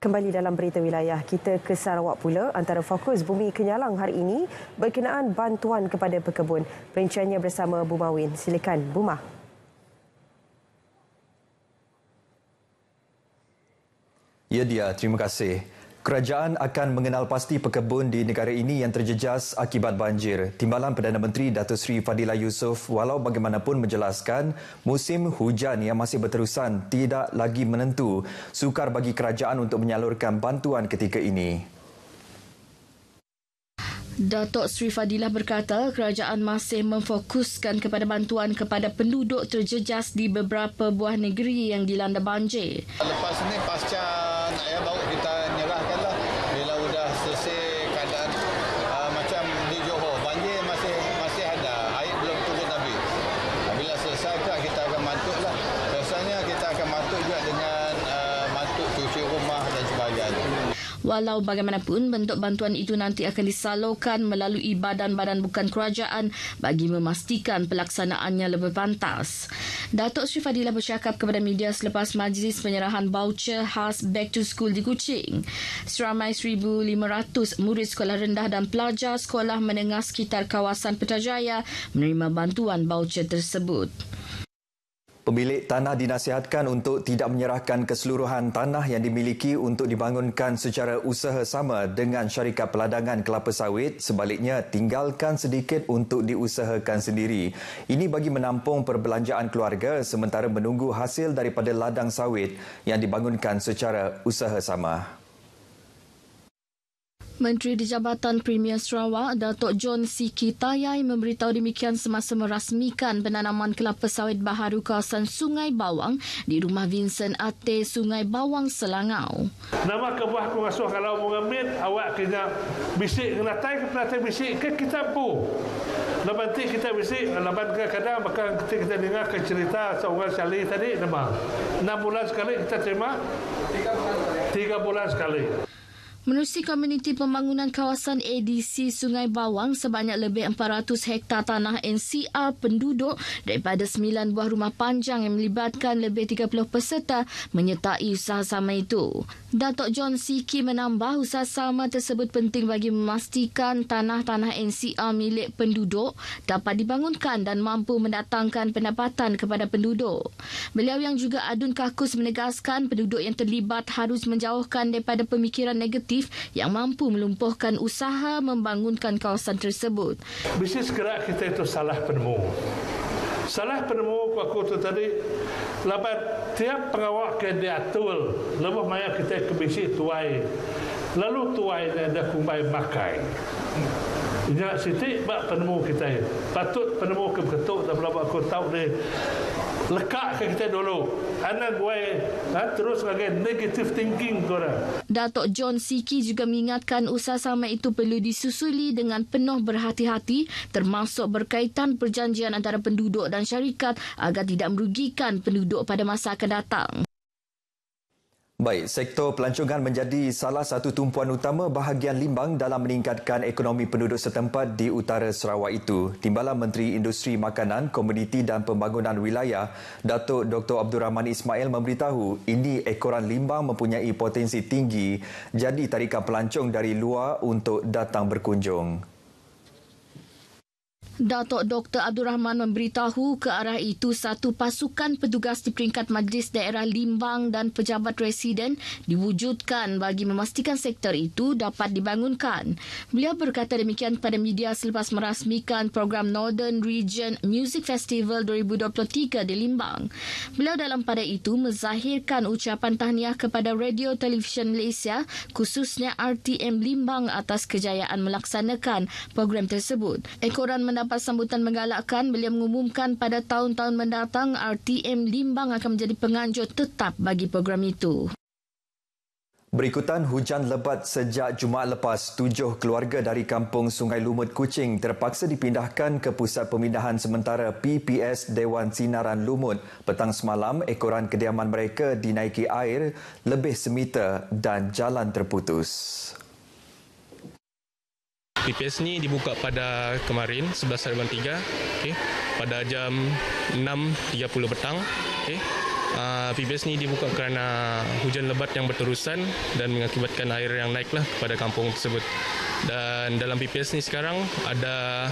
Kembali dalam berita wilayah, kita ke Sarawak pula. Antara fokus Bumi Kenyalang hari ini berkenaan bantuan kepada pekebun. Perinciannya bersama Bu Mawin. Silakan, Bu Mah. Ya dia, terima kasih. Kerajaan akan mengenal pasti pekebun di negara ini yang terjejas akibat banjir. Timbalan Perdana Menteri Datuk Seri Fadilah Yusof walau bagaimanapun menjelaskan musim hujan yang masih berterusan tidak lagi menentu, sukar bagi kerajaan untuk menyalurkan bantuan ketika ini. Datuk Seri Fadilah berkata kerajaan masih memfokuskan kepada bantuan kepada penduduk terjejas di beberapa buah negeri yang dilanda banjir. Lepas ini pasca baru kita nyerahkanlah bila sudah selesai keadaan macam di Johor. Banjir masih ada, air belum turun habis. Bila selesai kita akan mantuklah. Biasanya kita akan mantuk juga dengan mantuk cuci rumah dan sebagainya. Walau bagaimanapun, bentuk bantuan itu nanti akan disalurkan melalui badan-badan bukan kerajaan bagi memastikan pelaksanaannya lebih pantas. Datuk Seri Fadilah bercakap kepada media selepas majlis penyerahan voucher khas Back to School di Kuching. Seramai 1,500 murid sekolah rendah dan pelajar sekolah menengah sekitar kawasan Putrajaya menerima bantuan voucher tersebut. Pemilik tanah dinasihatkan untuk tidak menyerahkan keseluruhan tanah yang dimiliki untuk dibangunkan secara usaha sama dengan syarikat peladangan kelapa sawit. Sebaliknya, tinggalkan sedikit untuk diusahakan sendiri. Ini bagi menampung perbelanjaan keluarga sementara menunggu hasil daripada ladang sawit yang dibangunkan secara usaha sama. Menteri di Jabatan Premier Sarawak, Datuk John C. Tayai memberitahu demikian semasa merasmikan penanaman kelapa sawit baharu kawasan Sungai Bawang di rumah Vincent Ate, Sungai Bawang, Selangau. Nama kebuah pengasuh kalau mengambil, awak kena bisik, kena tai bisik ke kita pun. Lepas nanti kita bisik, lepas kadang-kadang bahkan kita dengar ke cerita seorang Syali tadi, nama 6 bulan sekali kita terima, 3 bulan sekali. Menerusi Komuniti Pembangunan Kawasan ADC Sungai Bawang, sebanyak lebih 400 hektar tanah NCR penduduk daripada 9 buah rumah panjang yang melibatkan lebih 30 peserta menyertai usaha sama itu. Datuk John Siki menambah usaha sama tersebut penting bagi memastikan tanah-tanah NCR milik penduduk dapat dibangunkan dan mampu mendatangkan pendapatan kepada penduduk. Beliau yang juga adun kakus menegaskan penduduk yang terlibat harus menjauhkan daripada pemikiran negatif yang mampu melumpuhkan usaha membangunkan kawasan tersebut. Bisnes gerak kita itu salah penemu. Salah penemu aku tu tadi, lepas tiap pengawal ke diatur, lepas maya kita ke bisnes tuai. Lalu tuai ada kumbai makai. Ingat sitik bak penemu kita. Patut penemu ke ketuk dan berapa aku tahu dia lekak ke kita dulu. Anak gue terus lagi negative thinking korang. Datuk John Siki juga mengingatkan usaha sama itu perlu disusuli dengan penuh berhati-hati termasuk berkaitan perjanjian antara penduduk dan syarikat agar tidak merugikan penduduk pada masa akan datang. Baik, sektor pelancongan menjadi salah satu tumpuan utama bahagian Limbang dalam meningkatkan ekonomi penduduk setempat di utara Sarawak itu. Timbalan Menteri Industri Makanan, Komuniti dan Pembangunan Wilayah, Datuk Dr. Abdul Rahman Ismail memberitahu ini ekoran Limbang mempunyai potensi tinggi jadi tarikan pelancong dari luar untuk datang berkunjung. Datuk Dr. Abdul Rahman memberitahu ke arah itu satu pasukan petugas di peringkat Majlis Daerah Limbang dan pejabat residen diwujudkan bagi memastikan sektor itu dapat dibangunkan. Beliau berkata demikian pada media selepas merasmikan program Northern Region Music Festival 2023 di Limbang. Beliau dalam pada itu menzahirkan ucapan tahniah kepada Radio Televisyen Malaysia khususnya RTM Limbang atas kejayaan melaksanakan program tersebut. Ekoran mendapat sambutan menggalakkan. Beliau mengumumkan pada tahun-tahun mendatang RTM Limbang akan menjadi penganjur tetap bagi program itu. Berikutan hujan lebat sejak Jumaat lepas, 7 keluarga dari kampung Sungai Lumut Kuching terpaksa dipindahkan ke pusat pemindahan sementara PPS Dewan Sinaran Lumut. Petang semalam, ekoran kediaman mereka dinaiki air lebih semeter dan jalan terputus. PPS ni dibuka pada kemarin 11.3 pada jam 6.30 petang. PBS ni dibuka kerana hujan lebat yang berterusan dan mengakibatkan air yang naiklah kepada kampung tersebut. Dan dalam PBS ni sekarang ada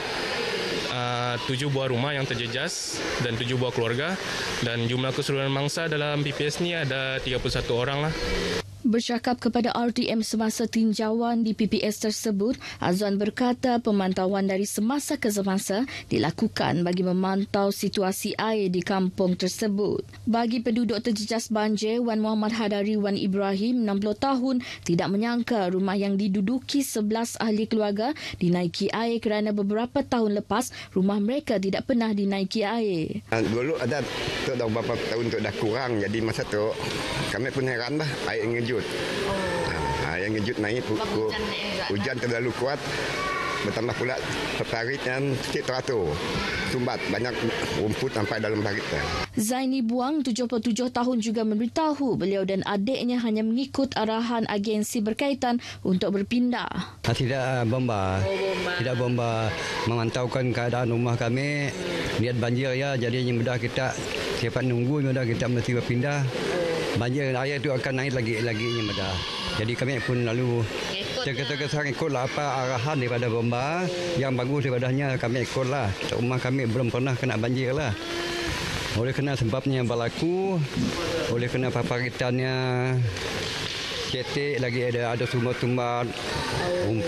7 buah rumah yang terjejas dan 7 buah keluarga, dan jumlah keseluruhan mangsa dalam PPS ni ada 31 orang lah. Bercakap kepada RTM semasa tinjauan di PPS tersebut, Azwan berkata pemantauan dari semasa ke semasa dilakukan bagi memantau situasi air di kampung tersebut. Bagi penduduk terjejas banjir, Wan Muhammad Hadari Wan Ibrahim, 60 tahun, tidak menyangka rumah yang diduduki 11 ahli keluarga dinaiki air kerana beberapa tahun lepas rumah mereka tidak pernah dinaiki air. Dulu ada tu dah beberapa tahun tu dah kurang, jadi masa tu kami pun heran dah air ngejut. Yang ngejut naik pukul hujan terlalu kuat, bertambah pula parit yang teratur, sumbat banyak rumput sampai dalam parit. Zaini Buang, 77 tahun, juga memberitahu beliau dan adiknya hanya mengikut arahan agensi berkaitan untuk berpindah. Tidak bomba. Tidak bomba memantaukan keadaan rumah kami. Lihat banjir ya, jadi yang mudah kita cepat nunggu, mudah kita mesti berpindah. Banjir air itu akan naik lagi yang mudah. Jadi kami pun lalu tergesa-gesa ikutlah apa arahan daripada bomba. Yang bagus daripadanya kami ikutlah. Rumah kami belum pernah kena banjir lah. Oleh kerana sebabnya berlaku, oleh kerana paparitannya cetek lagi ada sumbat-sumbat,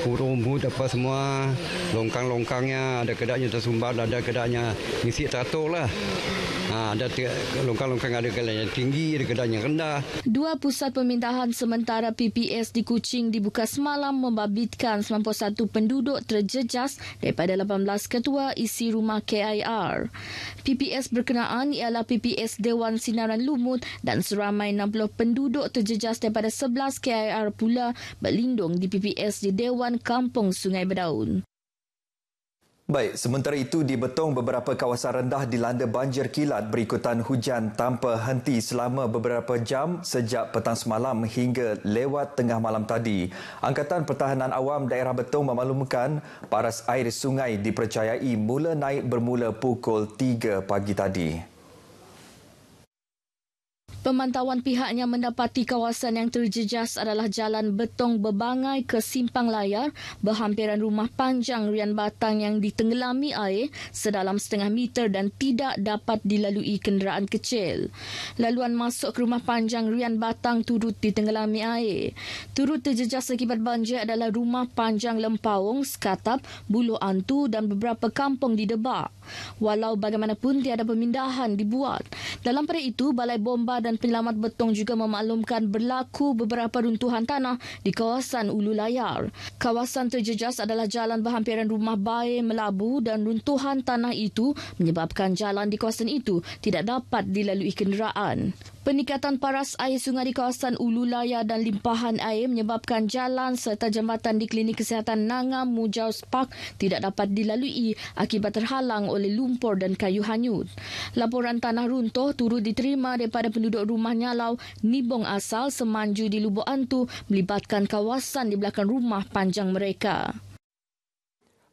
rumput apa semua, longkang-longkangnya ada kedaknya tersumbat, ada kedaknya isi teratur lah. Ada longkang-longkang, ada kedaknya tinggi, ada kedaknya rendah. 2 pusat pemindahan sementara PPS di Kuching dibuka semalam membabitkan 91 penduduk terjejas daripada 18 ketua isi rumah KIR. PPS berkenaan ialah PPS Dewan Sinaran Lumut dan seramai 60 penduduk terjejas daripada 11 KIR pula berlindung di PPS di Dewan Kampung Sungai Berdaun. Baik, sementara itu di Betong beberapa kawasan rendah dilanda banjir kilat berikutan hujan tanpa henti selama beberapa jam sejak petang semalam hingga lewat tengah malam tadi. Angkatan Pertahanan Awam Daerah Betong memaklumkan paras air sungai dipercayai mula naik bermula pukul 3 pagi tadi. Pemantauan pihaknya mendapati kawasan yang terjejas adalah Jalan Betong Bebangai ke Simpang Layar, berhampiran rumah panjang Rian Batang yang ditenggelami air sedalam setengah meter dan tidak dapat dilalui kenderaan kecil. Laluan masuk ke rumah panjang Rian Batang turut ditenggelami air. Turut terjejas akibat banjir adalah rumah panjang Lempawong, Sekatap, Buluh Antu dan beberapa kampung di Debak. Walau bagaimanapun tiada pemindahan dibuat. Dalam pada itu, Balai Bomba dan Penyelamat Betong juga memaklumkan berlaku beberapa runtuhan tanah di kawasan Ulu Layar. Kawasan terjejas adalah jalan berhampiran rumah bair melabu dan runtuhan tanah itu menyebabkan jalan di kawasan itu tidak dapat dilalui kenderaan. Peningkatan paras air sungai di kawasan Ulu Layar dan limpahan air menyebabkan jalan serta jambatan di Klinik Kesihatan Nangam Mujaus Park tidak dapat dilalui akibat terhalang oleh lumpur dan kayu hanyut. Laporan tanah runtuh turut diterima daripada penduduk rumah Nyalau, Nibong asal Semanju di Lubuk Antu melibatkan kawasan di belakang rumah panjang mereka.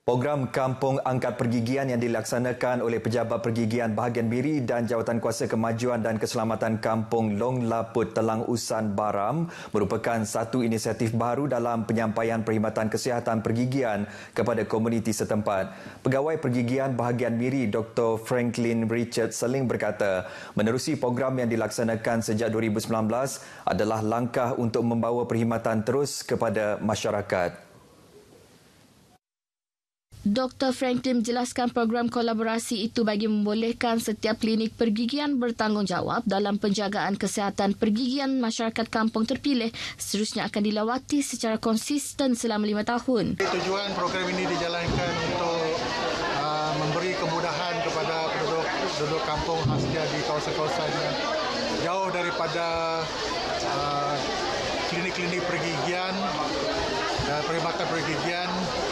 Program Kampung Angkat Pergigian yang dilaksanakan oleh Pejabat Pergigian Bahagian Miri dan Jawatankuasa Kemajuan dan Keselamatan Kampung Long Laput Telang Usan Baram merupakan satu inisiatif baru dalam penyampaian perkhidmatan kesihatan pergigian kepada komuniti setempat. Pegawai Pergigian Bahagian Miri Dr. Franklin Richard Seling berkata, menerusi program yang dilaksanakan sejak 2019 adalah langkah untuk membawa perkhidmatan terus kepada masyarakat. Dr. Franklin menjelaskan program kolaborasi itu bagi membolehkan setiap klinik pergigian bertanggungjawab dalam penjagaan kesihatan pergigian masyarakat kampung terpilih seterusnya akan dilawati secara konsisten selama 5 tahun. Tujuan program ini dijalankan untuk memberi kemudahan kepada penduduk kampung khasnya di kawasan-kawasan yang jauh daripada klinik-klinik pergigian dan perkhidmatan pergigian,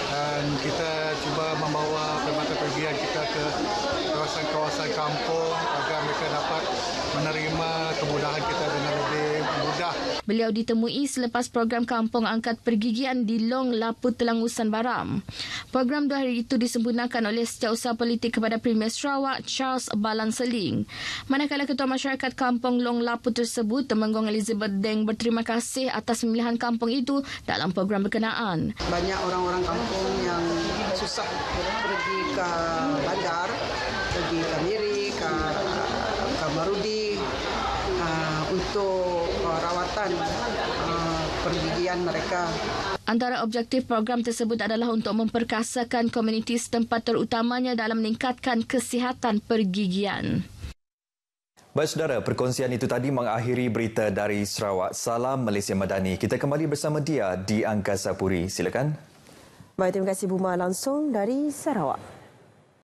dan kita cuba membawa perkhidmatan pergigian pergian kita ke kawasan-kawasan kampung agar mereka dapat menerima kemudahan kita dengan lebih mudah. Beliau ditemui selepas program Kampung Angkat Pergigian di Long Laput Telangusan Baram. Program 2 hari itu disempurnakan oleh Setiausaha Politik kepada Premier Sarawak Charles Balan Seling. Manakala Ketua Masyarakat Kampung Long Laput tersebut, Temenggong Elizabeth Deng, berterima kasih atas pemilihan kampung itu dalam program berkenaan. Banyak orang-orang kampung yang susah pergi ke bandar, pergi ke Miri, ke Marudi untuk rawatan pergigian mereka. Antara objektif program tersebut adalah untuk memperkasakan komuniti setempat, terutamanya dalam meningkatkan kesihatan pergigian. Baik saudara, perkongsian itu tadi mengakhiri berita dari Sarawak. Salam Malaysia Madani. Kita kembali bersama dia di Angkasa Puri. Silakan. Baik, terima kasih Buma langsung dari Sarawak.